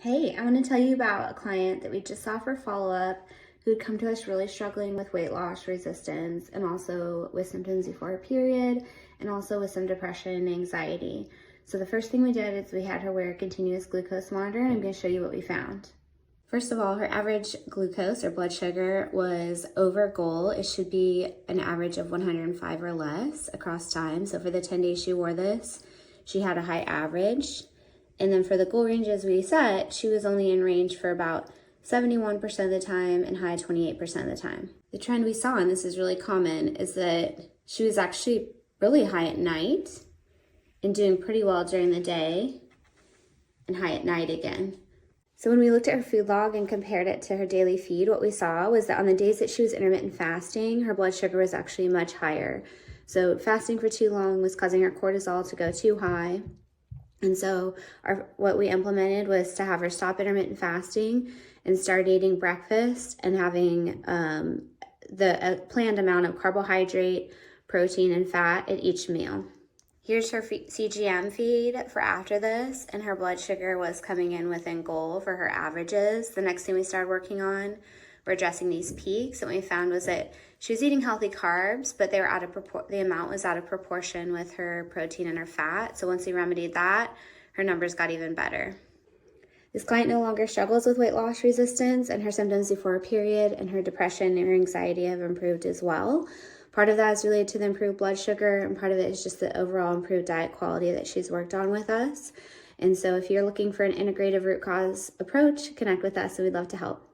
Hey, I want to tell you about a client that we just saw for follow-up who'd come to us really struggling with weight loss resistance and also with symptoms before her period and also with some depression and anxiety. So the first thing we did is we had her wear a continuous glucose monitor, and I'm going to show you what we found. First of all, her average glucose or blood sugar was over goal. It should be an average of 105 or less across time. So for the 10 days she wore this, she had a high average. And then for the goal ranges we set, she was only in range for about 71% of the time and high 28% of the time. The trend we saw, and this is really common, is that she was actually really high at night and doing pretty well during the day and high at night again. So when we looked at her food log and compared it to her daily feed, what we saw was that on the days that she was intermittent fasting, her blood sugar was actually much higher. So fasting for too long was causing her cortisol to go too high. And so what we implemented was to have her stop intermittent fasting and start eating breakfast and having the planned amount of carbohydrate, protein, and fat at each meal. Here's her CGM feed for after this, and her blood sugar was coming in within goal for her averages. The next thing we started working on were addressing these peaks, and what we found was that she was eating healthy carbs, but they were the amount was out of proportion with her protein and her fat. So once we remedied that, her numbers got even better. This client no longer struggles with weight loss resistance, and her symptoms before her period and her depression and her anxiety have improved as well. Part of that is related to the improved blood sugar, and part of it is just the overall improved diet quality that she's worked on with us. And so if you're looking for an integrative root cause approach, connect with us and we'd love to help.